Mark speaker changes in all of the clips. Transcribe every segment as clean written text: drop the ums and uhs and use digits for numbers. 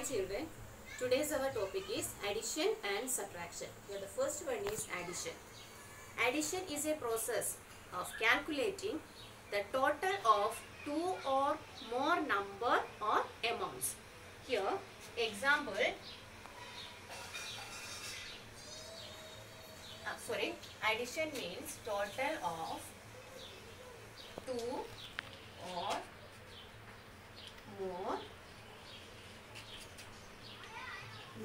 Speaker 1: children, today's our topic is addition and subtraction. Here the first one is addition. Addition is a process of calculating the total of two or more number or amounts. Here example, addition means total of two or more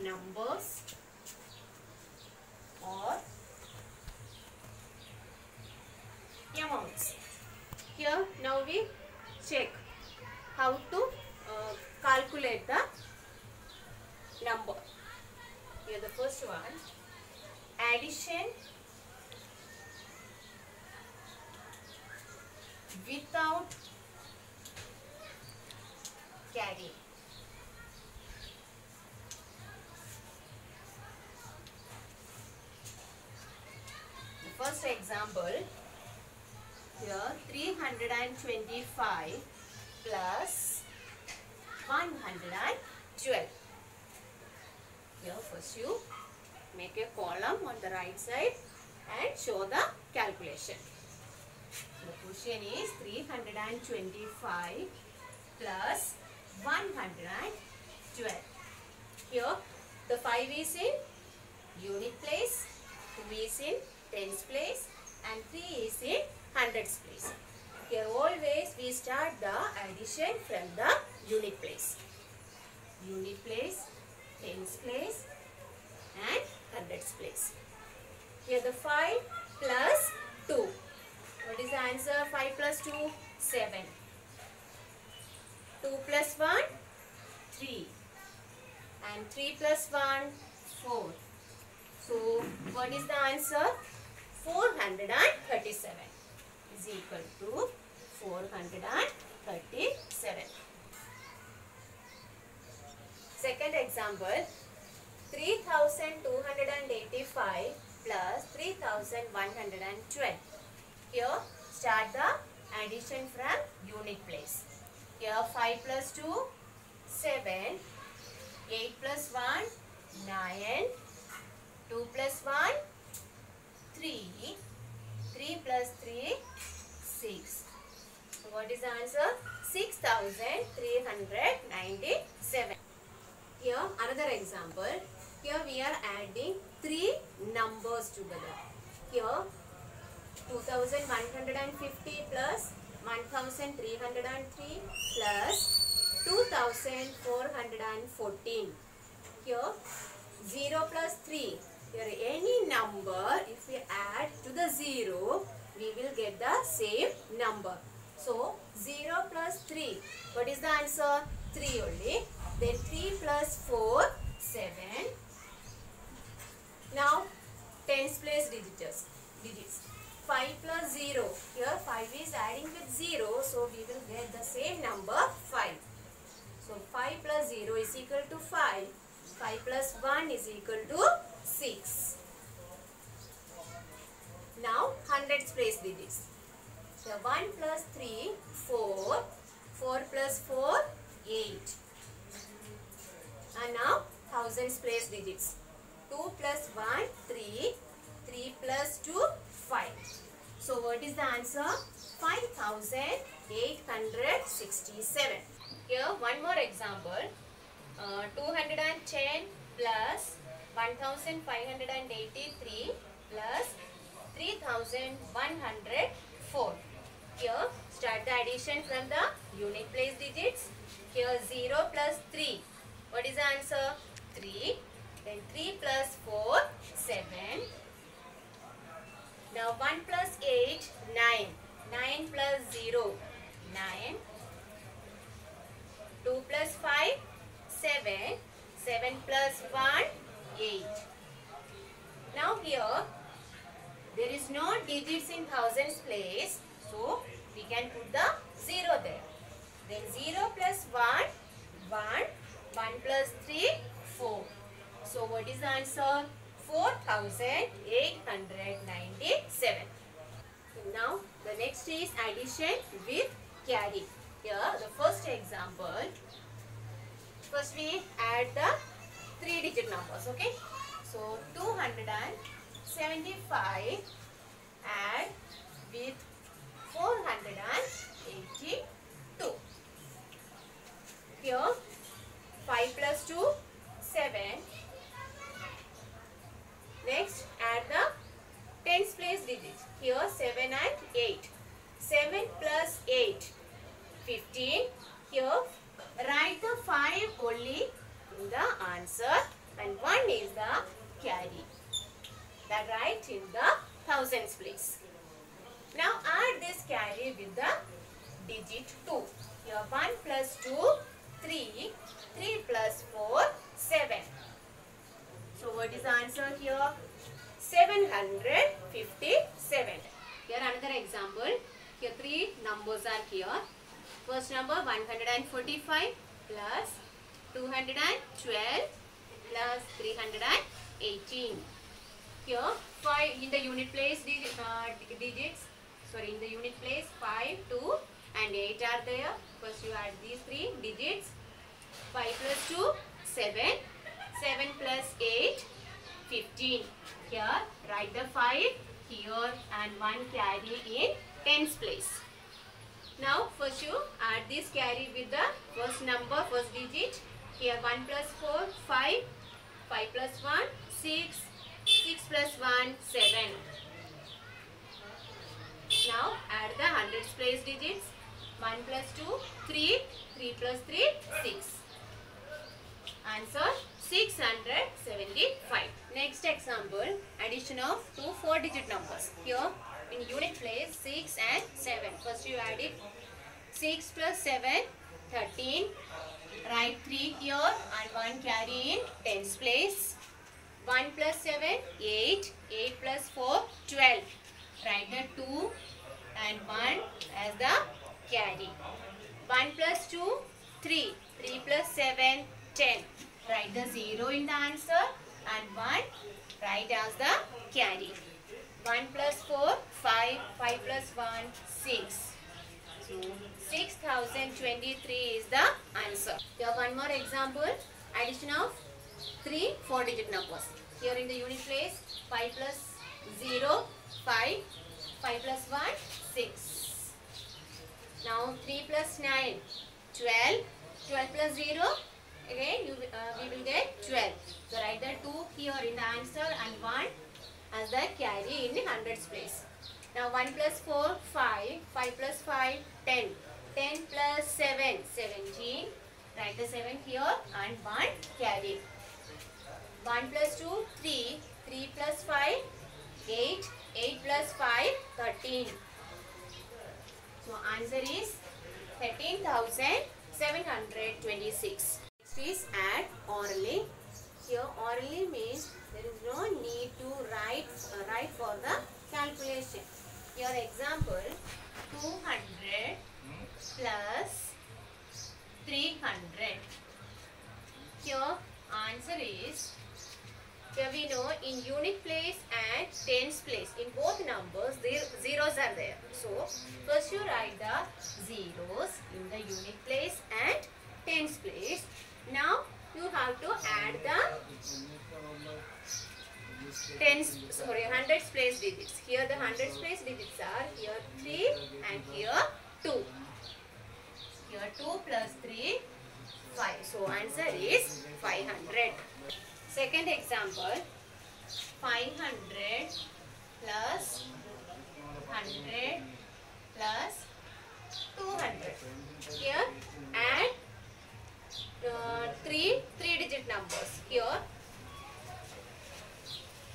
Speaker 1: numbers or amounts. Here now we check how to calculate the number. Here the first one, addition without carrying. The first example, here 325 plus 112. Here first you make a column on the right side and show the calculation. The question is 325 plus 112. Here the 5 is in unit place, 2 is in tens place and 3 is in hundreds place. Here always we start the addition from the unit place. Unit place, tens place and hundreds place. Here the 5 plus 2. What is the answer? 5 plus 2? 7. 2 plus 1? 3. And 3 plus 1? 4. So, what is the answer? 437 is equal to 437. Second example, 3285 plus 3112. Here start the addition from unit place. Here 5 plus 2, 7, 8 plus 1, 9, 2 plus 1, 3, 3 plus 3, 6. So what is the answer? 6397. Here another example. Here we are adding 3 numbers together. Here 2150 plus 1303 plus 2414. Here 0 plus 3. Here any number, if we add to the 0, we will get the same number. So 0 plus 3. What is the answer? 3 only. Then 3 plus 4, 7. Now tens place digits. 5 plus 0. Here 5 is adding with 0. So we will get the same number 5. So 5 plus 0 is equal to 5. 5 plus 1 is equal to 6. Now hundreds place digits. So 1 plus 3, 4. 4 plus 4, 8. And now thousands place digits. 2 plus 1, 3. 3 plus 2, 5. So what is the answer? 5867. Here one more example. 210 plus 1583 plus 3104. Here start the addition from the unit place digits. Here 0 plus 3. What is the answer? 3. Then 3 plus 4, 7. Now 1 plus 8, 9. 9 plus 0, 9. 2 plus 5, 7. 7 plus 1, 8. Now here there is no digits in thousands place. So we can put the 0 there. Then 0 plus 1, 1. 1 plus 3, 4. So what is the answer? 4897. Now the next is addition with carry. Here the first example, First we add the 3-digit numbers, okay? So 275 add with 482. Here 5 plus 2, 7. Next add the tens place digits. Here 7 and 8. 7 plus 8, 15. Here write the 5 only in the answer and 1 is the carry. That write in the thousands place. Now add this carry with the digit 2. Here 1 plus 2, 3. 3 plus 4, 7. So what is the answer here? 757. Here another example. Here 3 numbers are here. First number 145 plus 212 plus 318. Here 5 in the unit place digits. Sorry, in the unit place 5, 2 and 8 are there. First you add these 3 digits. 5 plus 2, 7. 7 plus 8, 15. Here write the 5 here and 1 carry in tens place. Now first you add this carry with the first number, first digit. Here 1 plus 4, 5. 5 plus 1, 6. 6 plus 1, 7. Now add the hundreds place digits. 1 plus 2, 3. 3 plus 3, 6. Answer 675. Next example, addition of two 4-digit numbers. Here in unit place 6 and 7. First you add it. 6 plus 7, 13. Write 3 here and 1 carry in tens place. 1 plus 7, 8. 8 plus 4, 12. Write the 2 and 1 as the carry. 1 plus 2, 3. 3 plus 7, 10. Write the 0 in the answer and 1 write as the carry. 1 plus 4, 5. 5 plus 1, 6. So 6023 is the answer. Here one more example. Addition of 3 4-digit numbers. Here in the unit place 5 plus 0, 5. 5 plus 1, 6. Now 3 plus 9, 12. 12 plus 0. Again we will get 12. So write the 2 here in the answer and 1 as the carry in the hundreds place. Now 1 plus 4, 5. 5 plus 5, 10. 10 plus 7, 17. Write the 7 here and 1 carry. 1 plus 2, 3. 3 plus 5, 8. 8 plus 5, 13. So answer is 13,726. Next is add orally. Here orally means there is no need to write for the calculation. Your example 200 plus 300. Here answer is, here we know in unit place and tens place, in both numbers zeros are there. So first you write the zeros in the unit place and tens place. Now you have to add the hundreds place digits. Here the hundreds place digits are here 3 and here 2. Here 2 plus 3, 5. So answer is 500. Second example, 500 plus 100 plus 200. Here add 3 3-digit numbers. Here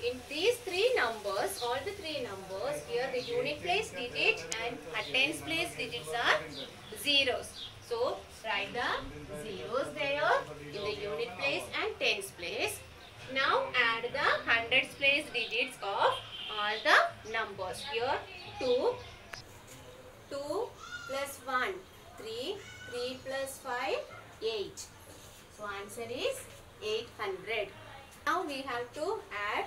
Speaker 1: in these 3 numbers, all the 3 numbers, here the unit place digit and tens place digits are zeros. So write the zeros there in the unit place and tens place. Now add the hundreds place digits of all the numbers. Here 2. 2 plus 1, 3. 3 plus 5, 8. So answer is 800. Now we have to add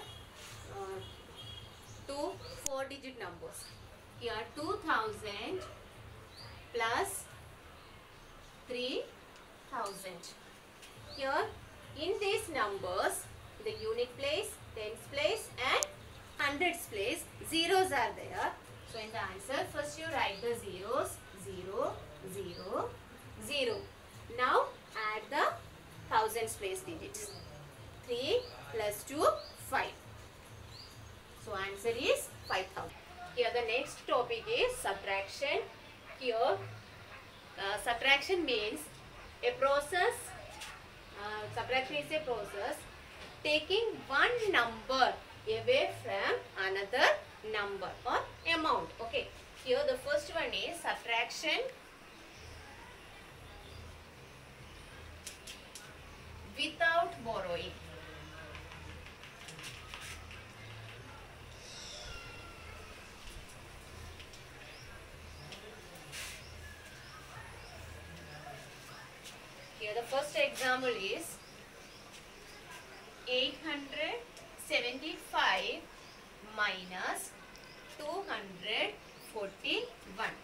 Speaker 1: 2 4-digit numbers. Here 2000 plus 3000. Here in these numbers, the unit place, tens place and hundreds place, zeros are there. So in the answer, first you write the zeros, 0, 0, 0. Now add the thousands place digits. 3 plus 2, 5. So answer is 5,000. Here the next topic is subtraction. Here subtraction means a process. Subtraction is a process taking one number away from another number or amount. Okay. Here the first one is subtraction without borrowing. Here the first example is 875 minus 241.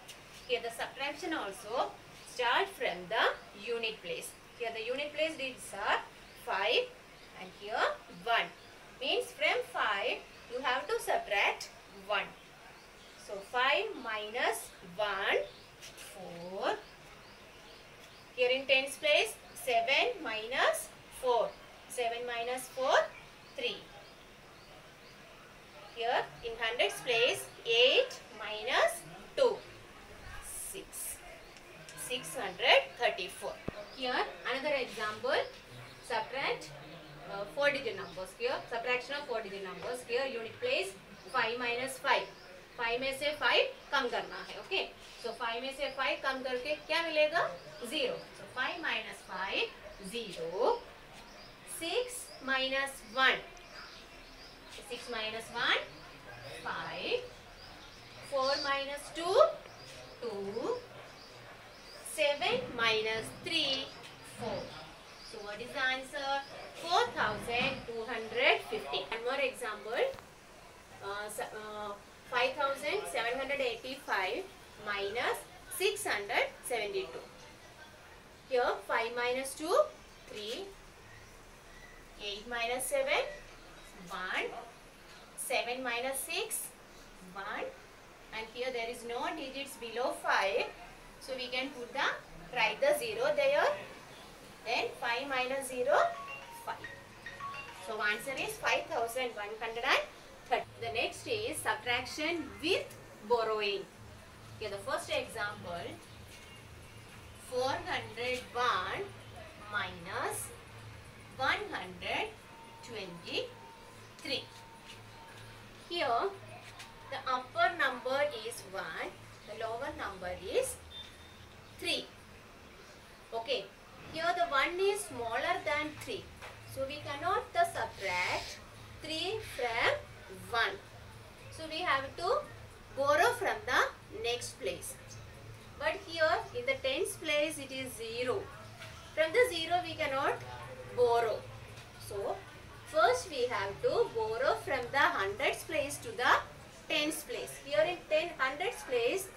Speaker 1: Here the subtraction also start from the unit place. Here the unit place digits are 5 and here 1. Means from 5 you have to subtract 1. So 5 minus 1, 4. Here in tens place, 7 minus 4. 7 minus 4, 3. Here in hundreds place, 8 minus 2, 6. 634. Here another example, subtract 4-digit numbers. Here subtraction of 4-digit numbers. Here unit place 5 minus 5. 5 में से 5 कम करना है. Okay. So 5 में से 5 कम करके क्या मिलेगा? 0. So 5 minus 5, 0. 6 minus 1. 6 minus 1, 5. 4 minus 2, 2. 7 minus 3, 4. So what is the answer? 4,250. One more example. 5,785 minus 672. Here 5 minus 2, 3. 8 minus 7, 1. 7 minus 6, 1. And here there is no digits below 5. So we can write the 0 there. Then 5 minus 0, 5. So answer is 5,130. The next is subtraction with borrowing. Here the first example, 401 minus 123. Here the upper number is 1, the lower number is 3. Okay, here the 1 is smaller than 3. So we cannot subtract 3 from 1. So we have to borrow from the next place. But here in the tens place it is 0. From the 0 we cannot borrow. So first we have to borrow from the hundreds place to the tens place. Here in hundreds place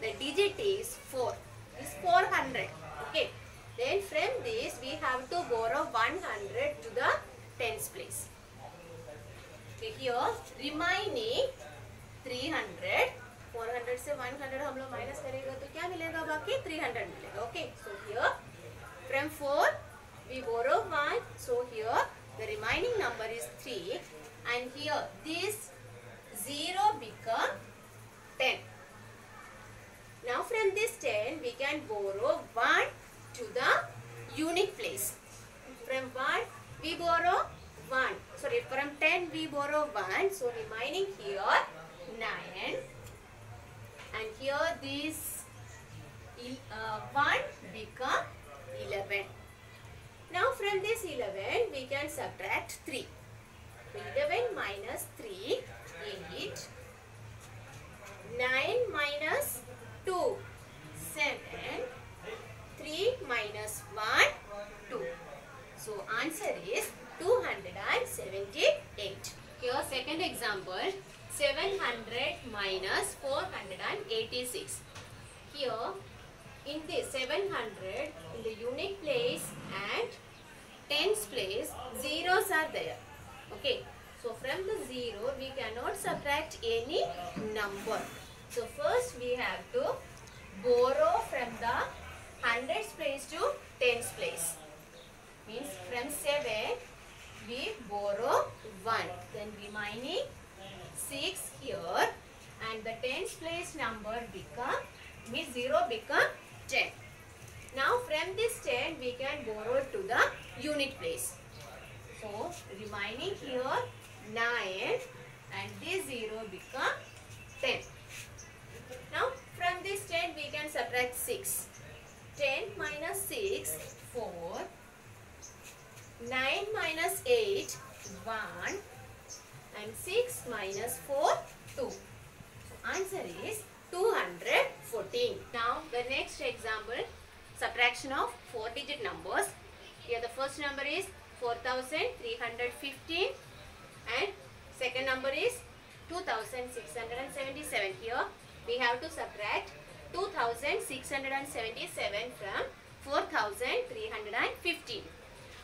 Speaker 1: the digit is 4. Is 400. Okay. Then from this we have to borrow 100 to the tens place. Okay, here remaining 300. 400 से 100 हम लोग minus करेगा तो क्या मिलेगा? बाकी 300 मिलेगा. Okay. So here from 4 we borrow 1. So here the remaining number is 3. And here this 0 become 10. Now from this 10 we can borrow 1 to the unit place. From 1 we borrow 1. Sorry, from 10 we borrow 1. So remaining here 9. And here this 1 become 11. Now from this 11 we can subtract 3. 11 minus 3, 8. 9 minus 2, 7. 3 minus 1, 2. So answer is 278. Here second example, 700 minus 486. Here in this 700 in the unit place and tens place, zeros are there. Okay. So from the 0, we cannot subtract any number. So first we have to borrow from the hundreds place to tens place. Means from 7, we borrow 1. Then remaining 6 here. And the tens place number become, means 0 become 10. Now from this 10, we can borrow to the unit place. So remaining here 9 and this 0 become 10. Now from this 10 we can subtract 6. 10 minus 6, 4. 9 minus 8, 1. And 6 minus 4, 2. So answer is 214. Now the next example, subtraction of 4-digit numbers. Here the first number is 4315 and second number is 2677. Here we have to subtract 2677 from 4315.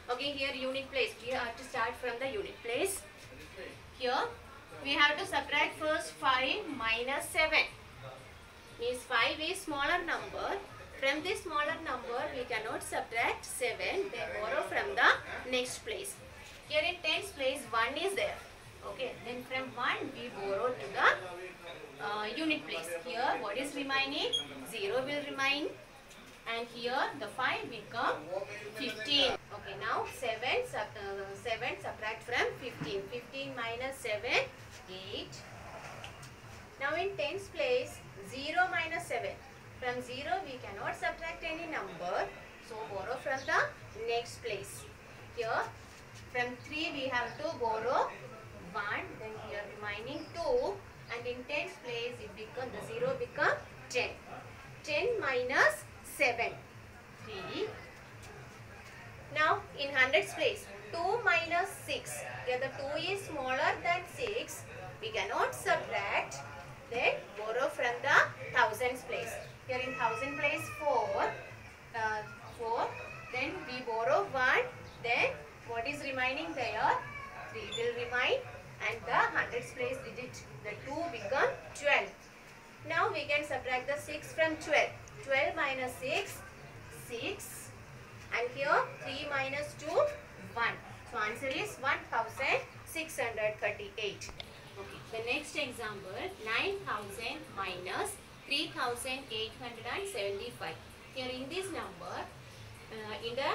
Speaker 1: Okay, here unit place. We have to start from the unit place. Here we have to subtract first 5 minus 7. Means 5 is smaller number. From this smaller number, we cannot subtract 7. Then borrow from the next place. Here in tens place, 1 is there. Okay. Then from 1, we borrow to the unit place. Here, what is remaining? 0 will remain. And here, the 5 become 15. Okay. Now, 7 subtract from 15. 15 minus 7, 8. Now, in tens place, 0 minus 7. From 0 we cannot subtract any number. So borrow from the next place. Here from 3 we have to borrow 1. Then here remaining 2. And in tens place it become, the 0 become 10. 10 minus 7. 3. Now in hundreds place 2 minus 6. Here the 2 is smaller than 6. We cannot subtract. Then borrow from the thousands place. Here in thousand place 4. 4. Then we borrow 1. Then what is remaining there? 3 will remain. And the hundreds place digit, the 2 become 12. Now we can subtract the 6 from 12. 12 minus 6, 6. And here 3 minus 2, 1. So answer is 1638. Okay. The next example, 9000 minus 3875. Here in this number, in the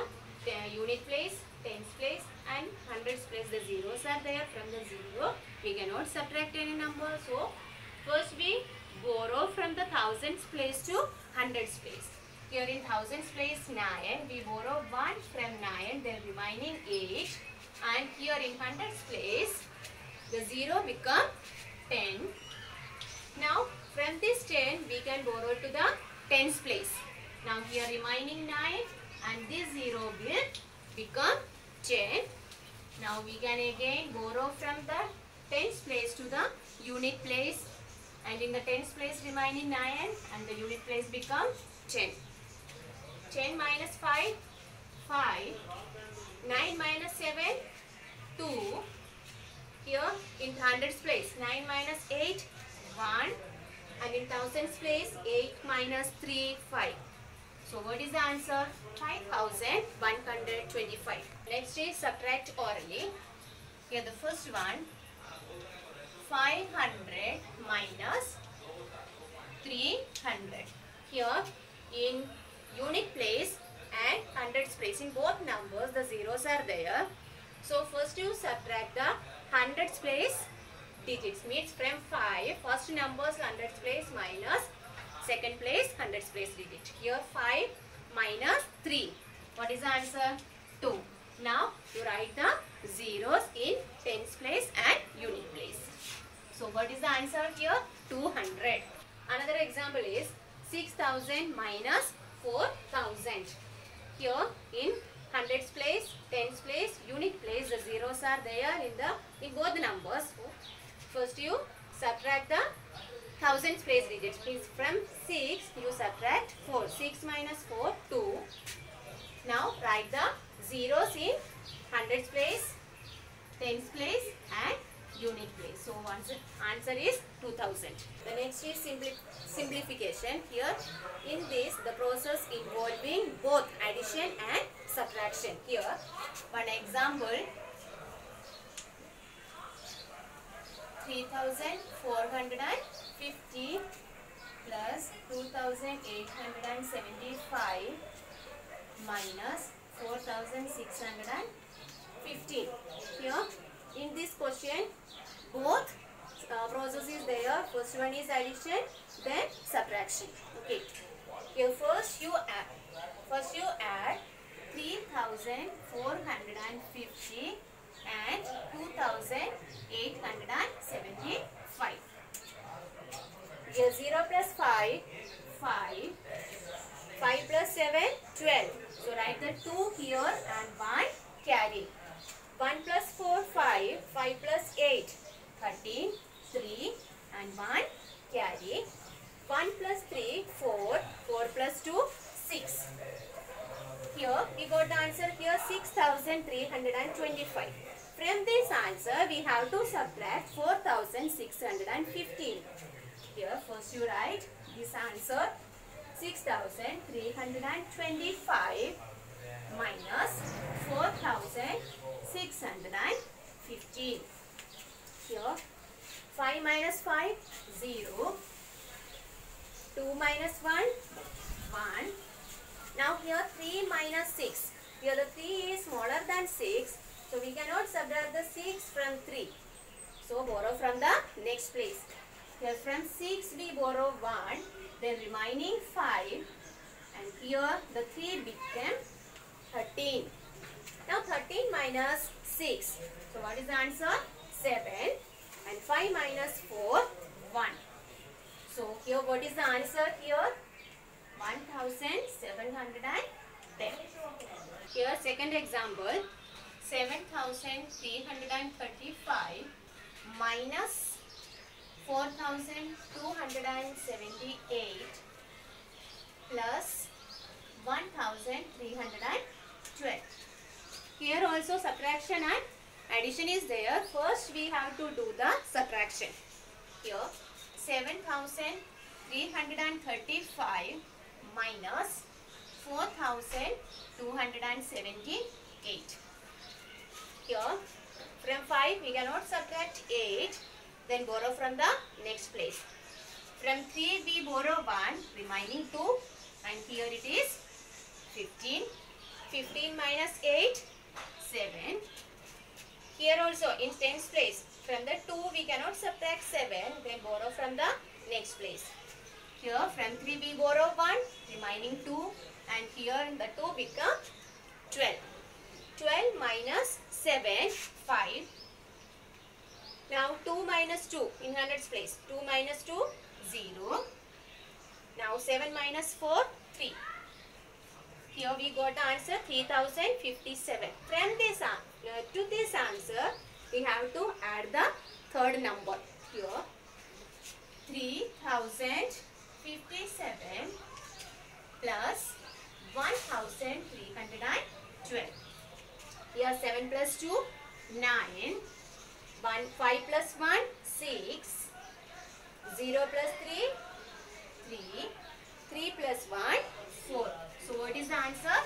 Speaker 1: unit place, tens place and hundreds place, the zeros are there. From the 0, we cannot subtract any number. So first we borrow from the thousands place to hundreds place. Here in thousands place 9, we borrow 1 from 9, then remaining 8. And here in hundreds place, the 0 become 10. Now from this 10, we can borrow to the tens place. Now here remaining 9 and this 0 will become 10. Now we can again borrow from the tens place to the unit place. And in the tens place remaining 9 and the unit place become 10. 10 minus 5, 5. 9 minus 7, 2. Here in hundreds place, 9 minus 8, 1. And in thousands place, 8 minus 3, 5. So what is the answer? 5125. Next is subtract orally. Here the first one, 500 minus 300. Here in unit place and hundreds place, in both numbers the zeros are there. So first you subtract the hundreds place digits, means from 5, first numbers hundreds place minus second place hundreds place digit. Here 5 minus 3. What is the answer? 2. Now you write the zeros in tens place and unit place. So what is the answer here? 200. Another example is 6000 minus 4000. Here in hundreds place, tens place, unit place, the zeros are there in both numbers. So first you subtract the thousands place digits. Means from 6 you subtract 4. 6 minus 4, 2. Now write the zeros in hundreds place, tens place and unit place. So answer is 2000. The next is simplification. Here in this the process involving both addition and subtraction. Here one example, 3450 plus 2875 minus 4615. Here in this question both process is there. First one is addition, then subtraction. Okay. Here first you add 3450 and 2875. Here 0 plus 5, 5. 5 plus 7, 12. So write the 2 here and 1 carry. 1 plus 4, 5. 5 plus 8, 13. 3 and 1 carry. 1 plus 3, 4. 4 plus 2, 6. Here we got the answer here 6325. From this answer we have to subtract 4615. Here first you write this answer 6325 minus 4615. Here 5 minus 5, 0. 2 minus 1, 1. Now here 3 minus 6. Here the 3 is smaller than 6. So we cannot subtract the 6 from 3. So borrow from the next place. Here from 6 we borrow 1. Then remaining 5. And here the 3 became 13. Now 13 minus 6. So what is the answer? 7. And 5 minus 4, 1. So here what is the answer here? 1710. Here second example, 7335 minus 4278 plus 1312. Here also subtraction and addition is there. First we have to do the subtraction. Here 7335 minus 4278. Here from 5 we cannot subtract 8. Then borrow from the next place. From 3 we borrow 1, remaining 2, and here it is 15. 15 minus 8, 7. Here also in tens place, from the 2 we cannot subtract 7, then borrow from the next place. Here from 3 we borrow 1, remaining 2, and here the 2 become 12. 12 minus 7, 5. Now 2 minus 2 in hundreds place. 2 minus 2, 0. Now 7 minus 4, 3. Here we got the answer 3057. From this to this answer we have to add the third number. Here 3057 plus 1312. Here 7 plus 2, 9. 5 plus 1, 6. 0 plus 3, 3. 3 plus 1, 4. So what is the answer?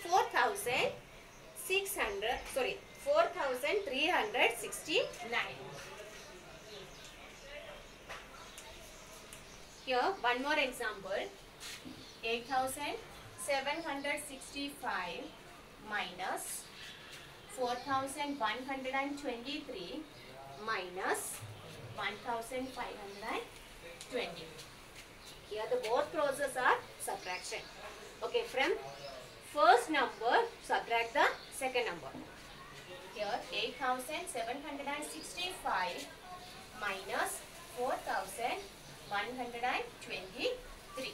Speaker 1: 4369. Here one more example. 8765 minus 4123 minus 1520. Here the both processes are subtraction. Okay, from first number subtract the second number. Here 8765 minus 4123.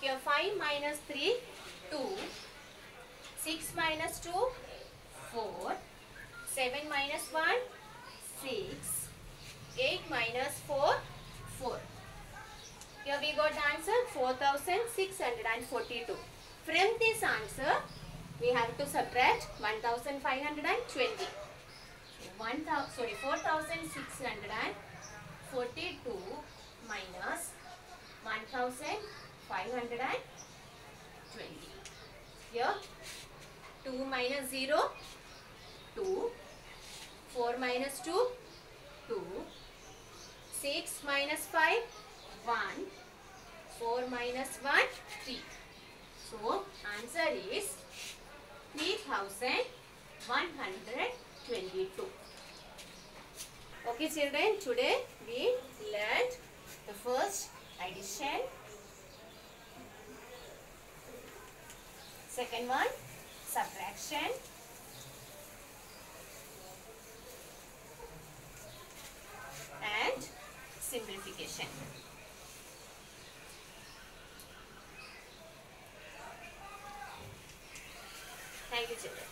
Speaker 1: Here 5 minus 3, 2. 6 minus 2, 4. 7 minus 1, 6. 8 minus 4, 4. Here we got the answer 4642. From this answer we have to subtract 1520. 4642 minus 1520. Here 2 minus 0, 2. 4 minus 2, 2. 6 minus 5, 1. 4 minus 1, 3. So answer is 3122. Okay children, today we learned the first addition, second one subtraction, and simplification. Thank you children.